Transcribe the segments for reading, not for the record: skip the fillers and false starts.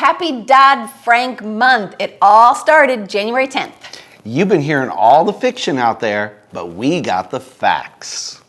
Happy Dodd-Frank month. It all started January 10th. You've been hearing all the fiction out there, but we got the facts.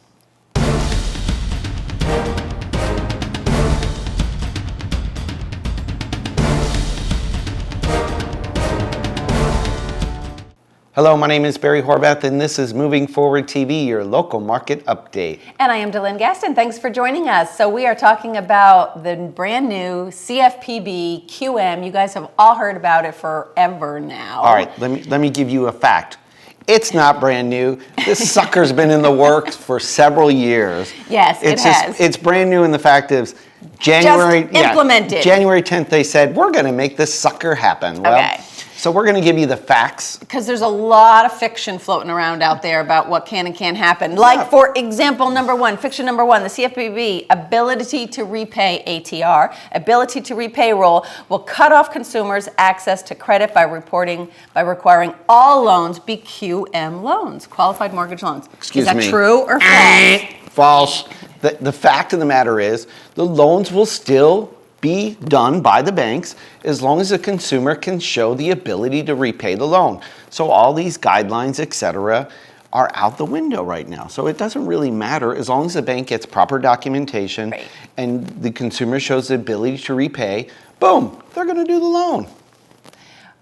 Hello, my name is Barry Horvath, and this is Moving Forward TV, your local market update. And I am DeLynn Gaston. Thanks for joining us. So we are talking about the brand new CFPB QM. You guys have all heard about it forever now. All right, let me give you a fact. It's not brand new. This sucker's been in the works for several years. Yes, it has. It's brand new, and the fact is, January 10th, they said, we're going to make this sucker happen. Well, okay. So we're going to give you the facts. Because there's a lot of fiction floating around out there about what can and can't happen. Like, for example, fiction number one, the CFPB ability to repay ATR, ability to repay rule will cut off consumers' access to credit by requiring all loans be QM loans, qualified mortgage loans. Excuse me. Is that true or false? False. The fact of the matter is, the loans will still be done by the banks as long as the consumer can show the ability to repay the loan. So all these guidelines, etc., are out the window right now. So it doesn't really matter as long as the bank gets proper documentation and the consumer shows the ability to repay, boom, they're going to do the loan.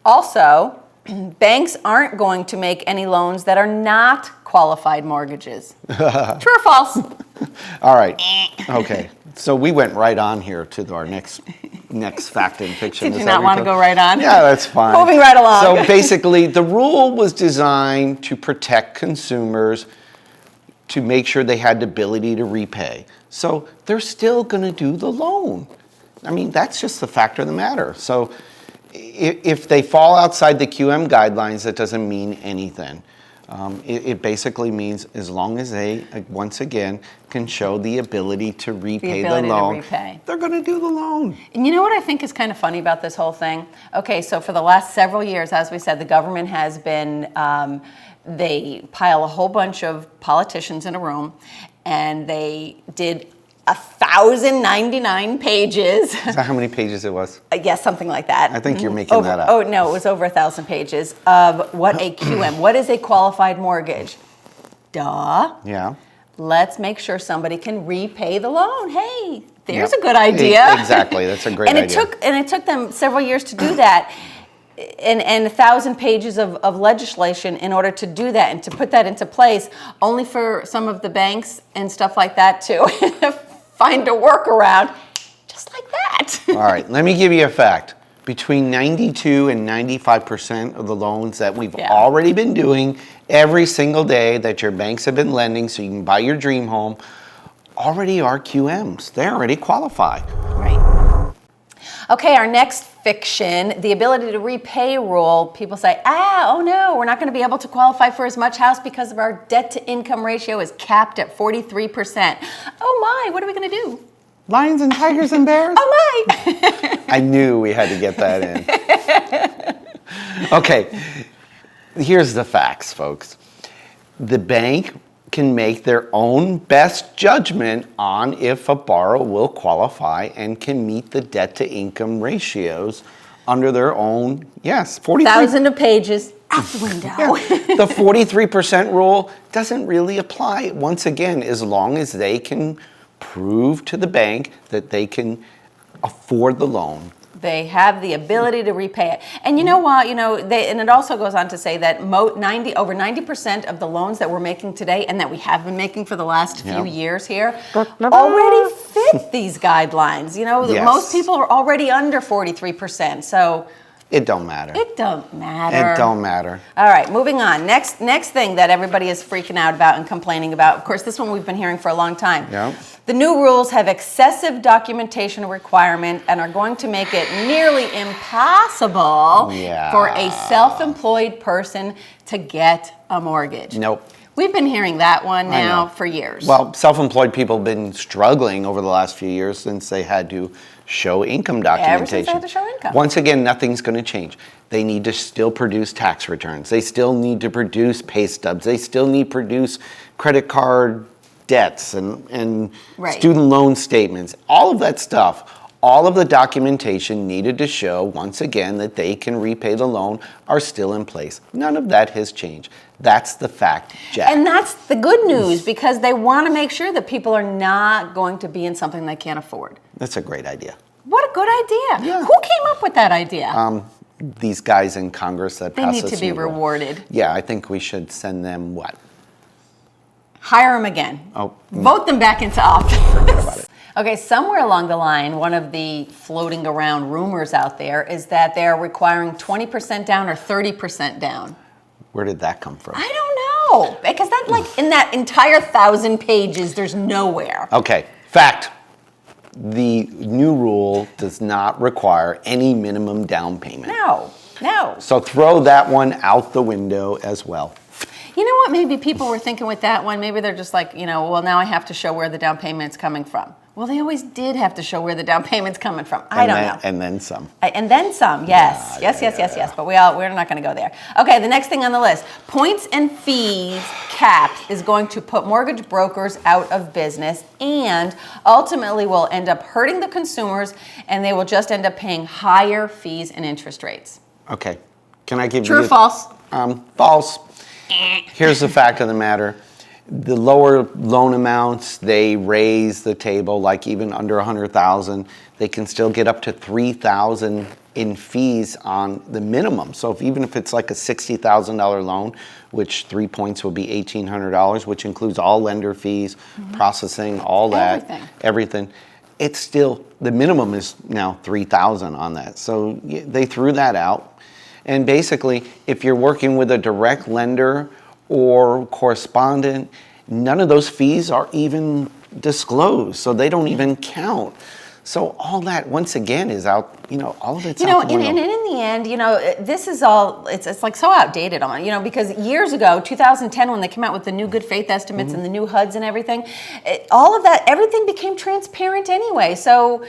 Also, banks aren't going to make any loans that are not qualified mortgages. True or false? All right. Okay. So we went right on here to our next fact and fiction. Did you not want to go right on? Yeah, that's fine. Moving right along. So basically, the rule was designed to protect consumers, to make sure they had the ability to repay. So they're still going to do the loan. I mean, that's just the fact of the matter. So if they fall outside the QM guidelines, that doesn't mean anything. It basically means as long as they, once again, can show the ability to repay the loan, they're going to do the loan. And you know what I think is kind of funny about this whole thing? Okay, so for the last several years, as we said, the government has been, they pile a whole bunch of politicians in a room, and they did 1,099 pages. Is that how many pages it was? Yes, something like that. I think you're making that up. Oh, no, it was over 1,000 pages of what a QM, what is a qualified mortgage? Duh. Yeah. Let's make sure somebody can repay the loan. Hey, there's a good idea. Exactly, that's a great idea. It took them several years to do that. And 1,000 pages of legislation in order to do that and to put that into place, only for some of the banks and stuff like that to find a workaround, just like that. All right, let me give you a fact. Between 92 and 95% of the loans that we've already been doing every single day that your banks have been lending so you can buy your dream home already are QMs. They already qualify. Right. Okay, our next fiction, the ability to repay rule. People say, oh no, we're not going to be able to qualify for as much house because of our debt to income ratio is capped at 43%. Oh my, what are we going to do? Lions and tigers and bears? Oh my! I knew we had to get that in. Okay, here's the facts, folks. The bank can make their own best judgment on if a borrower will qualify and can meet the debt to income ratios under their own, 1,000 of pages out the window. Yeah. The 43% rule doesn't really apply, once again, as long as they can prove to the bank that they can afford the loan. They have the ability to repay it. And you know what? And it also goes on to say that over 90% of the loans that we're making today and that we have been making for the last few years here already fit these guiguidelines. Most people are already under 43%. So it don't matter. It don't matter. It don't matter. All right, moving on. Next thing that everybody is freaking out about and complaining about. Of course, this one we've been hearing for a long time. Yeah. The new rules have excessive documentation requirement and are going to make it nearly impossible for a self-employed person to get a mortgage. Nope. We've been hearing that one now for years. Well, self-employed people have been struggling over the last few years since they had to show income documentation. Ever since they had to show income. Once again, nothing's going to change. They need to still produce tax returns. They still need to produce pay stubs. They still need to produce credit card debts and student loan statements. All of that stuff all of the documentation needed to show, once again, that they can repay the loan are still in place. None of that has changed. That's the fact, Jack. And that's the good news, because they want to make sure that people are not going to be in something they can't afford. That's a great idea. What a good idea. Yeah. Who came up with that idea? These guys in Congress that They pass need this to be new rule. rewarded. Yeah, I think we should send them what? Hire them again. Oh. Vote them back into office. about it. Okay, somewhere along the line, one of the floating around rumors out there is that they're requiring 20% down or 30% down. Where did that come from? I don't know, because that, like, in that entire 1,000 pages, there's nowhere. Okay, fact. The new rule does not require any minimum down payment. No. So throw that one out the window as well. You know what? Maybe people were thinking with that one, maybe they're just like, well, now I have to show where the down payment's coming from. Well, they always did have to show where the down payment's coming from. I don't know. And then some. And then some, yes. Yes. But we're not going to go there. Okay, the next thing on the list. Points and fees cap is going to put mortgage brokers out of business and ultimately will end up hurting the consumers, and they will just end up paying higher fees and interest rates. Okay. Can I give you... True or false? False. Here's the fact of the matter. The lower loan amounts, they raise the table, like even under $100,000, they can still get up to $3,000 in fees on the minimum. So even if it's like a $60,000 loan, which 3 points will be $1,800, which includes all lender fees, processing, all that, everything. It's still, the minimum is now $3,000 on that. So they threw that out. And basically, if you're working with a direct lender or correspondent, none of those fees are even disclosed, so they don't even count. So all that, once again, is out, all of it's out the window. And in the end, this is all, it's like so outdated because years ago, 2010, when they came out with the new good faith estimates and the new HUDs and everything, all of that, everything became transparent anyway. So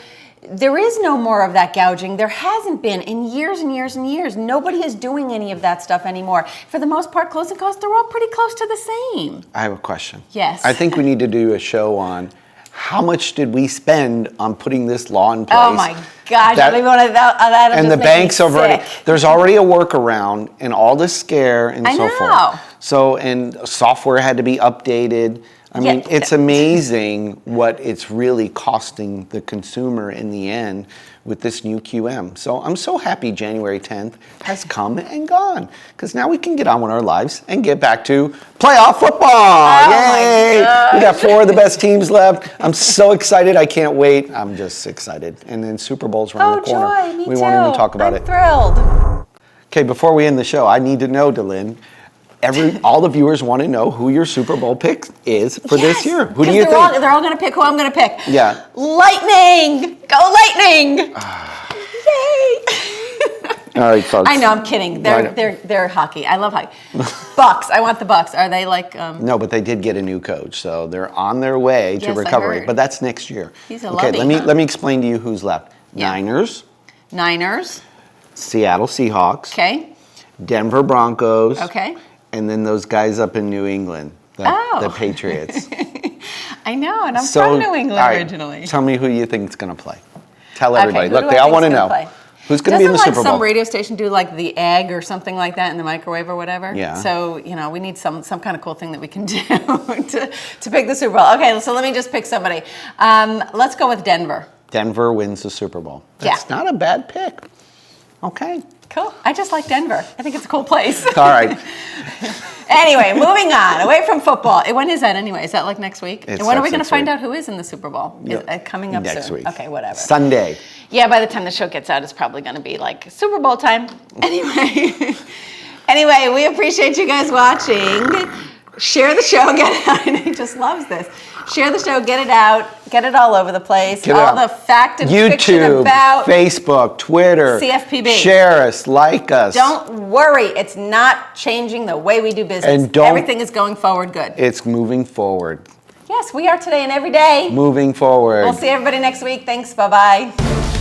there is no more of that gouging. There hasn't been in years and years and years. Nobody is doing any of that stuff anymore. For the most part, closing costs, they're all pretty close to the same. I have a question. Yes. I think we need to do a show on how much did we spend on putting this law in place. Oh my gosh, I don't even want to, that and the banks have already, there's already a workaround and all the scare and so forth. So, and software had to be updated. I mean, it's amazing what it's really costing the consumer in the end with this new QM. So I'm so happy January 10th has come and gone, because now we can get on with our lives and get back to playoff football. Yay! We got 4 of the best teams left. I'm so excited. I can't wait. I'm just excited. And then Super Bowl's around the corner. Joy, me we too. won't even talk about it. I'm thrilled. Okay, before we end the show, I need to know, DeLynn, all the viewers want to know who your Super Bowl pick is for this year. Who do you think? They're all going to pick who I'm going to pick. Yeah. Lightning! Go Lightning! Yay! All right, folks. I know, I'm kidding. They're hockey. I love hockey. Bucks. I want the Bucks. Are they like? No, but they did get a new coach, so they're on their way to recovery. I heard. But that's next year. He's a okay. Let me explain to you who's left. Yeah. Niners. Seattle Seahawks. Okay. Denver Broncos. Okay. And then those guys up in New England, the Patriots. I know, and I'm from New England originally. Tell me who you think is going to play. Tell everybody. Okay, Look, they all want to know. Who's going to be in the Super Bowl? Doesn't some radio station do like the egg or something like that in the microwave or whatever? Yeah. So, we need some kind of cool thing that we can do to pick the Super Bowl. Okay, so let me just pick somebody. Let's go with Denver. Denver wins the Super Bowl. That's not a bad pick. Okay. Cool. I just like Denver. I think it's a cool place. All right. Anyway, moving on. Away from football. When is that anyway? Is that like next week? And when are we going to find out who is in the Super Bowl? Yep. Coming up next soon. week. Okay, whatever. Sunday. Yeah, by the time the show gets out, it's probably going to be like Super Bowl time. Anyway, we appreciate you guys watching. Share the show, get it out. And he just loves this. Share the show, get it out, get it all over the place. All the fact and fiction about Facebook, Twitter, CFPB. Share us, like us. Don't worry, it's not changing the way we do business. And everything is going forward good. It's moving forward. Yes, we are today and every day. Moving forward. We'll see everybody next week. Thanks, bye-bye.